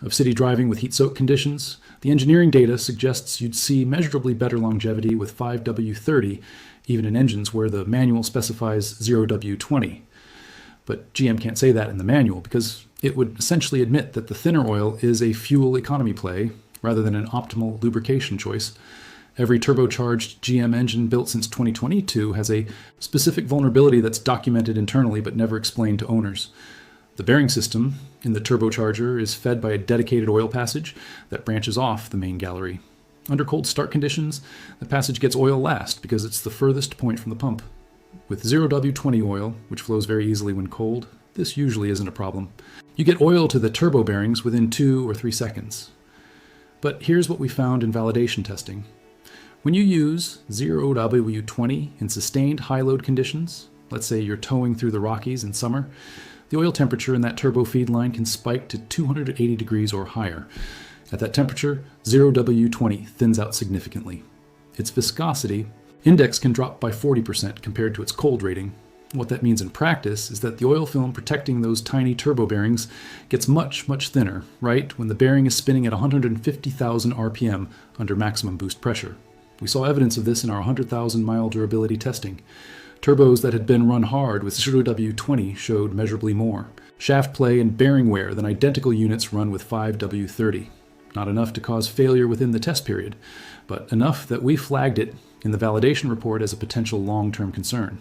of city driving with heat-soaked conditions, the engineering data suggests you'd see measurably better longevity with 5W30, even in engines where the manual specifies 0W20. But GM can't say that in the manual because it would essentially admit that the thinner oil is a fuel economy play rather than an optimal lubrication choice. Every turbocharged GM engine built since 2022 has a specific vulnerability that's documented internally but never explained to owners. The bearing system in the turbocharger is fed by a dedicated oil passage that branches off the main gallery. Under cold start conditions, the passage gets oil last because it's the furthest point from the pump. With 0W20 oil, which flows very easily when cold, this usually isn't a problem. You get oil to the turbo bearings within 2 or 3 seconds. But here's what we found in validation testing. When you use 0W20 in sustained high load conditions, let's say you're towing through the Rockies in summer, the oil temperature in that turbo feed line can spike to 280 degrees or higher. At that temperature, 0W20 thins out significantly. Its viscosity index can drop by 40% compared to its cold rating. What that means in practice is that the oil film protecting those tiny turbo bearings gets much, much thinner, right when the bearing is spinning at 150,000 RPM under maximum boost pressure. We saw evidence of this in our 100,000 mile durability testing. Turbos that had been run hard with 0W20 showed measurably more shaft play and bearing wear than identical units run with 5W30. Not enough to cause failure within the test period, but enough that we flagged it in the validation report as a potential long-term concern.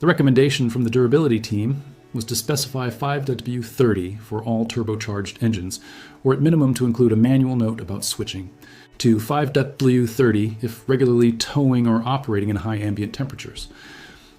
The recommendation from the durability team was to specify 5W30 for all turbocharged engines, or at minimum to include a manual note about switching to 5W30 if regularly towing or operating in high ambient temperatures.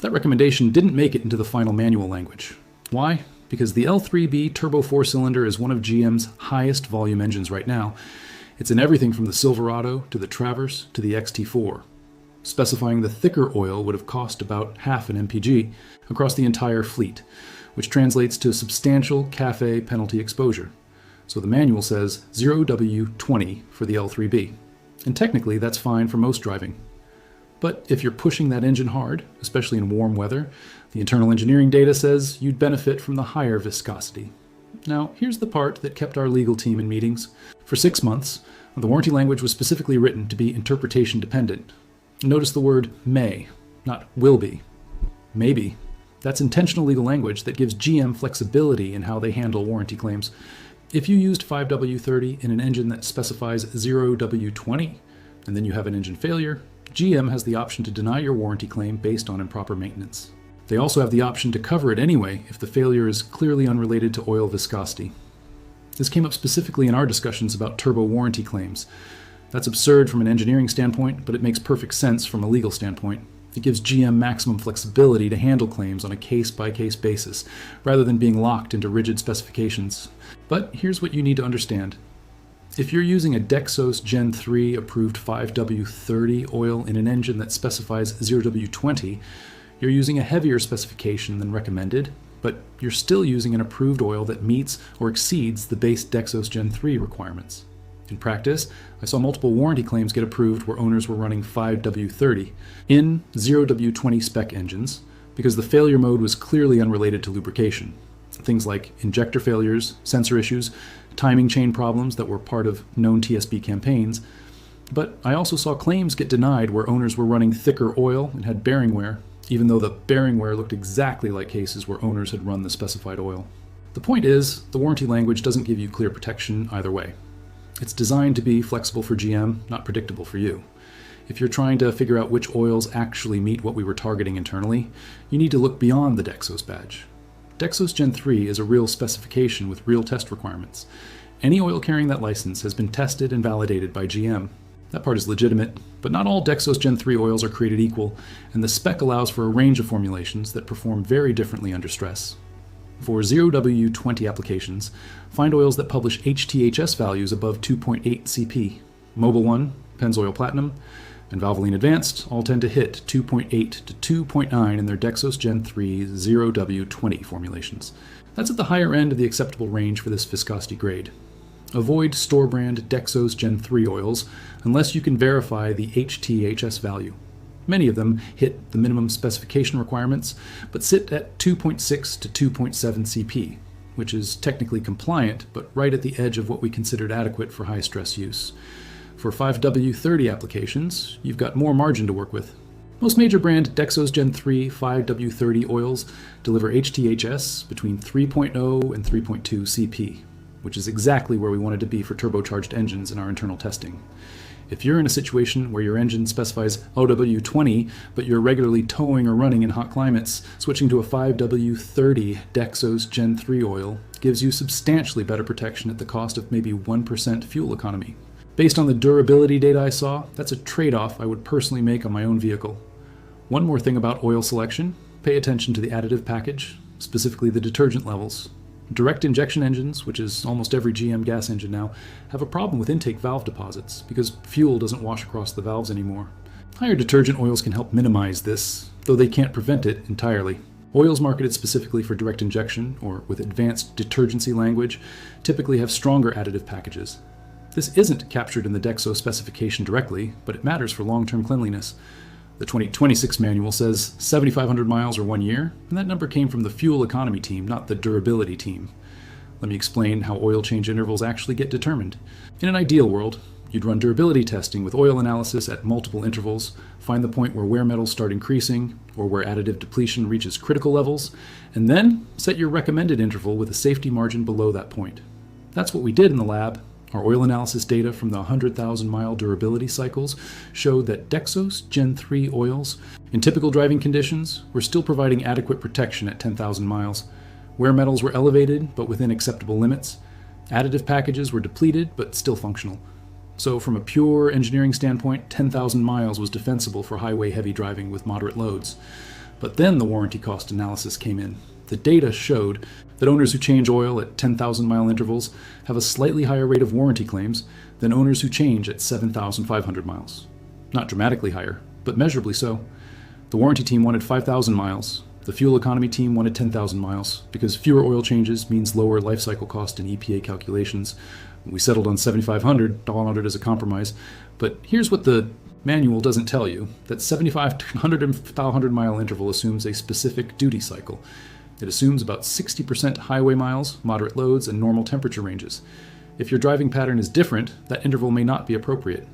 That recommendation didn't make it into the final manual language. Why? Because the L3B turbo 4-cylinder is one of GM's highest volume engines right now. It's in everything from the Silverado to the Traverse to the XT4. Specifying the thicker oil would have cost about half an MPG across the entire fleet, which translates to a substantial CAFE penalty exposure. So the manual says 0W20 for the L3B. And technically that's fine for most driving. But if you're pushing that engine hard, especially in warm weather, the internal engineering data says you'd benefit from the higher viscosity. Now, here's the part that kept our legal team in meetings. For 6 months, the warranty language was specifically written to be interpretation dependent. Notice the word may, not will be. Maybe. That's intentional legal language that gives GM flexibility in how they handle warranty claims. If you used 5W30 in an engine that specifies 0W20, and then you have an engine failure, GM has the option to deny your warranty claim based on improper maintenance. They also have the option to cover it anyway if the failure is clearly unrelated to oil viscosity. This came up specifically in our discussions about turbo warranty claims. That's absurd from an engineering standpoint, but it makes perfect sense from a legal standpoint. It gives GM maximum flexibility to handle claims on a case-by-case basis, rather than being locked into rigid specifications. But here's what you need to understand. If you're using a Dexos Gen 3 approved 5W30 oil in an engine that specifies 0W20, you're using a heavier specification than recommended, but you're still using an approved oil that meets or exceeds the base Dexos Gen 3 requirements. In practice, I saw multiple warranty claims get approved where owners were running 5W30 in 0W20 spec engines because the failure mode was clearly unrelated to lubrication. Things like injector failures, sensor issues, timing chain problems that were part of known TSB campaigns. But I also saw claims get denied where owners were running thicker oil and had bearing wear, even though the bearing wear looked exactly like cases where owners had run the specified oil. The point is, the warranty language doesn't give you clear protection either way. It's designed to be flexible for GM, not predictable for you. If you're trying to figure out which oils actually meet what we were targeting internally, you need to look beyond the Dexos badge. Dexos Gen 3 is a real specification with real test requirements. Any oil carrying that license has been tested and validated by GM. That part is legitimate, but not all Dexos Gen 3 oils are created equal, and the spec allows for a range of formulations that perform very differently under stress. For 0W20 applications, find oils that publish HTHS values above 2.8 CP. Mobil 1, Pennzoil Platinum, and Valvoline Advanced all tend to hit 2.8 to 2.9 in their Dexos Gen 3 0W20 formulations. That's at the higher end of the acceptable range for this viscosity grade. Avoid store-brand Dexos Gen 3 oils unless you can verify the HTHS value. Many of them hit the minimum specification requirements, but sit at 2.6 to 2.7 CP. which is technically compliant, but right at the edge of what we considered adequate for high-stress use. For 5W30 applications, you've got more margin to work with. Most major brand Dexos Gen 3 5W30 oils deliver HTHS between 3.0 and 3.2 CP, which is exactly where we wanted to be for turbocharged engines in our internal testing. If you're in a situation where your engine specifies OW20, but you're regularly towing or running in hot climates, switching to a 5W30 Dexos Gen 3 oil gives you substantially better protection at the cost of maybe 1% fuel economy. Based on the durability data I saw, that's a trade-off I would personally make on my own vehicle. One more thing about oil selection: pay attention to the additive package, specifically the detergent levels. Direct injection engines, which is almost every GM gas engine now, have a problem with intake valve deposits because fuel doesn't wash across the valves anymore. Higher detergent oils can help minimize this, though they can't prevent it entirely. Oils marketed specifically for direct injection, or with advanced detergency language, typically have stronger additive packages. This isn't captured in the Dexo specification directly, but it matters for long-term cleanliness. The 2026 manual says 7,500 miles or 1 year, and that number came from the fuel economy team, not the durability team. Let me explain how oil change intervals actually get determined. In an ideal world, you'd run durability testing with oil analysis at multiple intervals, find the point where wear metals start increasing, or where additive depletion reaches critical levels, and then set your recommended interval with a safety margin below that point. That's what we did in the lab. Our oil analysis data from the 100,000-mile durability cycles showed that Dexos Gen 3 oils, in typical driving conditions, were still providing adequate protection at 10,000 miles. Wear metals were elevated, but within acceptable limits. Additive packages were depleted, but still functional. So from a pure engineering standpoint, 10,000 miles was defensible for highway-heavy driving with moderate loads. But then the warranty cost analysis came in. The data showed that owners who change oil at 10,000-mile intervals have a slightly higher rate of warranty claims than owners who change at 7,500 miles. Not dramatically higher, but measurably so. The warranty team wanted 5,000 miles. The fuel economy team wanted 10,000 miles, because fewer oil changes means lower life cycle cost in EPA calculations. We settled on 7,500 as a compromise, but here's what the manual doesn't tell you: that 75 to 100 mile interval assumes a specific duty cycle. It assumes about 60% highway miles, moderate loads, and normal temperature ranges. If your driving pattern is different, that interval may not be appropriate.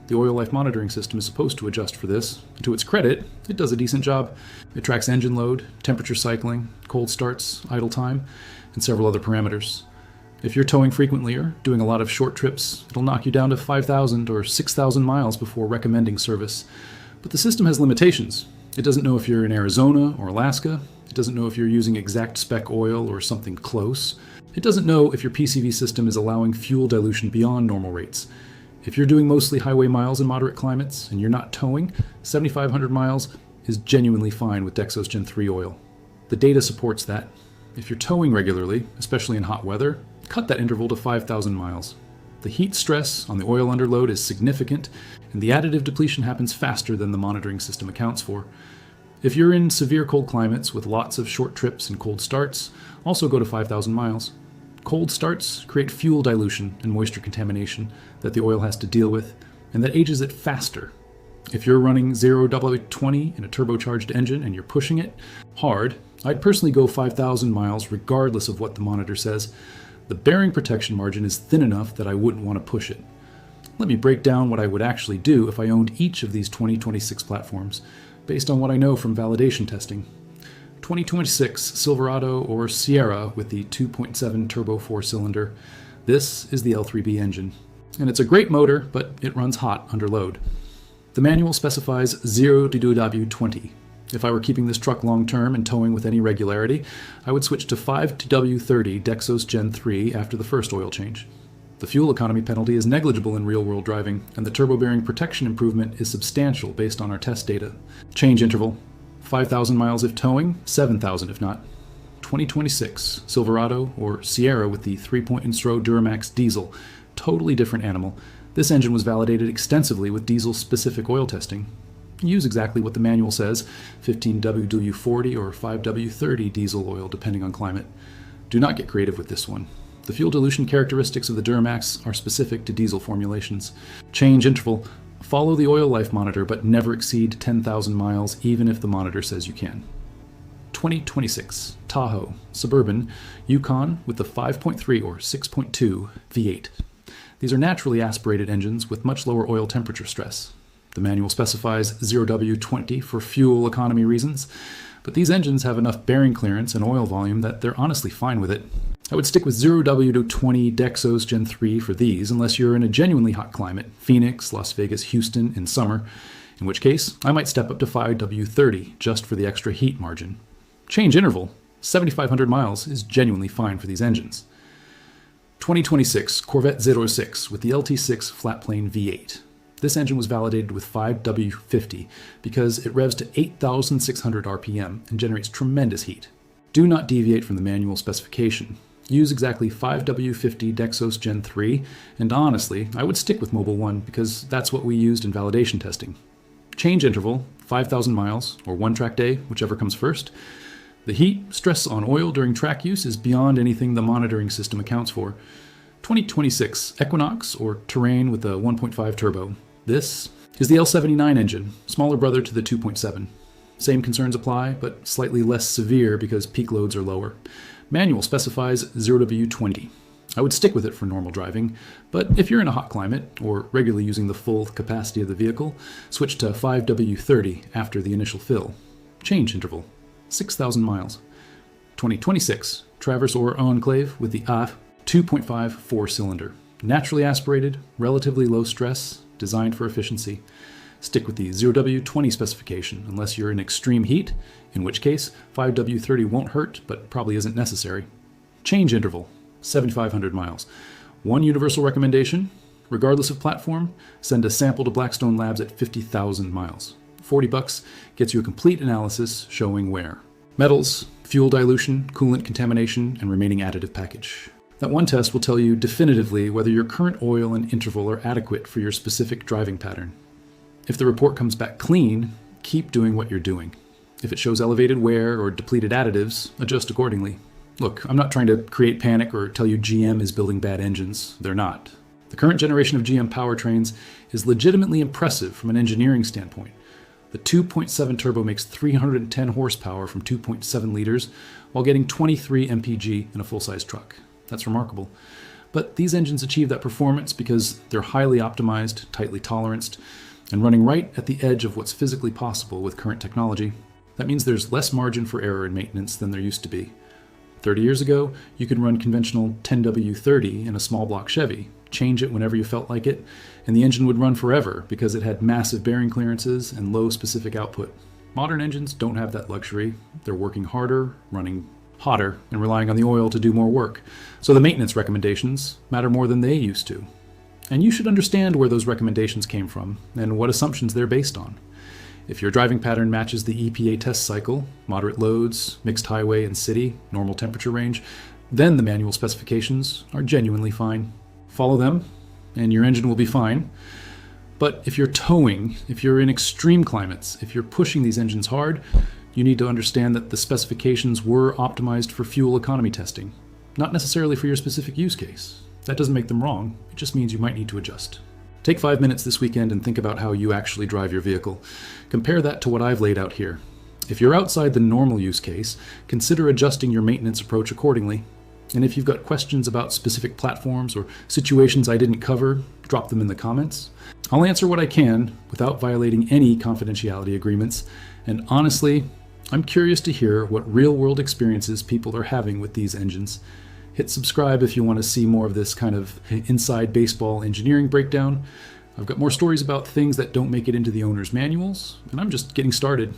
The oil life monitoring system is supposed to adjust for this. To its credit, it does a decent job. It tracks engine load, temperature cycling, cold starts, idle time, and several other parameters. If you're towing frequently or doing a lot of short trips, it'll knock you down to 5,000 or 6,000 miles before recommending service. But the system has limitations. It doesn't know if you're in Arizona or Alaska. It doesn't know if you're using exact spec oil or something close. It doesn't know if your PCV system is allowing fuel dilution beyond normal rates. If you're doing mostly highway miles in moderate climates and you're not towing, 7,500 miles is genuinely fine with Dexos Gen 3 oil. The data supports that. If you're towing regularly, especially in hot weather, cut that interval to 5,000 miles. The heat stress on the oil underload is significant, and the additive depletion happens faster than the monitoring system accounts for. If you're in severe cold climates with lots of short trips and cold starts, also go to 5,000 miles. Cold starts create fuel dilution and moisture contamination that the oil has to deal with, and that ages it faster. If you're running 0W20 in a turbocharged engine and you're pushing it hard, I'd personally go 5,000 miles regardless of what the monitor says. The bearing protection margin is thin enough that I wouldn't want to push it. Let me break down what I would actually do if I owned each of these 2026 platforms, based on what I know from validation testing. 2026 Silverado or Sierra with the 2.7 turbo 4-cylinder. This is the L3B engine. And it's a great motor, but it runs hot under load. The manual specifies 0 to W20. If I were keeping this truck long-term and towing with any regularity, I would switch to 5 to W30 Dexos Gen 3 after the first oil change. The fuel economy penalty is negligible in real-world driving, and the turbo-bearing protection improvement is substantial based on our test data. Change interval: 5,000 miles if towing, 7,000 if not. 2026 Silverado or Sierra with the 3.0 Duramax diesel. Totally different animal. This engine was validated extensively with diesel-specific oil testing. Use exactly what the manual says: 15W40 or 5W30 diesel oil depending on climate. Do not get creative with this one. The fuel dilution characteristics of the Duramax are specific to diesel formulations. Change interval: follow the oil life monitor but never exceed 10,000 miles even if the monitor says you can. 2026 Tahoe, Suburban, Yukon with the 5.3 or 6.2 V8. These are naturally aspirated engines with much lower oil temperature stress. The manual specifies 0W20 for fuel economy reasons, but these engines have enough bearing clearance and oil volume that they're honestly fine with it. I would stick with 0W20 Dexos Gen 3 for these unless you're in a genuinely hot climate, Phoenix, Las Vegas, Houston in summer, in which case I might step up to 5W30 just for the extra heat margin. Change interval, 7,500 miles, is genuinely fine for these engines. 2026 Corvette 06 with the LT6 flat-plane V8. This engine was validated with 5W50 because it revs to 8,600 RPM and generates tremendous heat. Do not deviate from the manual specification. Use exactly 5W50 Dexos Gen 3, and honestly, I would stick with Mobil 1 because that's what we used in validation testing. Change interval, 5,000 miles, or one track day, whichever comes first. The heat stress on oil during track use is beyond anything the monitoring system accounts for. 2026 Equinox, or Terrain with a 1.5 turbo. This is the L79 engine, smaller brother to the 2.7. Same concerns apply, but slightly less severe because peak loads are lower. Manual specifies 0W20. I would stick with it for normal driving, but if you're in a hot climate, or regularly using the full capacity of the vehicle, switch to 5W30 after the initial fill. Change interval, 6,000 miles. 2026 Traverse or Enclave with the AF 2.5 4-cylinder. Naturally aspirated, relatively low stress, designed for efficiency. Stick with the 0W20 specification unless you're in extreme heat, in which case 5W30 won't hurt but probably isn't necessary. Change interval, 7,500 miles. One universal recommendation, regardless of platform, send a sample to Blackstone Labs at 50,000 miles. $40 gets you a complete analysis showing wear. Metals, fuel dilution, coolant contamination, and remaining additive package. That one test will tell you definitively whether your current oil and interval are adequate for your specific driving pattern. If the report comes back clean, keep doing what you're doing. If it shows elevated wear or depleted additives, adjust accordingly. Look, I'm not trying to create panic or tell you GM is building bad engines. They're not. The current generation of GM powertrains is legitimately impressive from an engineering standpoint. The 2.7 turbo makes 310 horsepower from 2.7 liters while getting 23 mpg in a full-size truck. That's remarkable. But these engines achieve that performance because they're highly optimized, tightly toleranced, and running right at the edge of what's physically possible with current technology. That means there's less margin for error in maintenance than there used to be. 30 years ago, you could run conventional 10W30 in a small block Chevy, change it whenever you felt like it, and the engine would run forever because it had massive bearing clearances and low specific output. Modern engines don't have that luxury. They're working harder, running hotter, and relying on the oil to do more work. So the maintenance recommendations matter more than they used to. And you should understand where those recommendations came from and what assumptions they're based on. If your driving pattern matches the EPA test cycle, moderate loads, mixed highway and city, normal temperature range, then the manual specifications are genuinely fine. Follow them, and your engine will be fine. But if you're towing, if you're in extreme climates, if you're pushing these engines hard, you need to understand that the specifications were optimized for fuel economy testing, not necessarily for your specific use case. That doesn't make them wrong, it just means you might need to adjust. Take 5 minutes this weekend and think about how you actually drive your vehicle. Compare that to what I've laid out here. If you're outside the normal use case, consider adjusting your maintenance approach accordingly. And if you've got questions about specific platforms or situations I didn't cover, drop them in the comments. I'll answer what I can without violating any confidentiality agreements. And honestly, I'm curious to hear what real-world experiences people are having with these engines. Hit subscribe if you want to see more of this kind of inside baseball engineering breakdown. I've got more stories about things that don't make it into the owner's manuals, and I'm just getting started.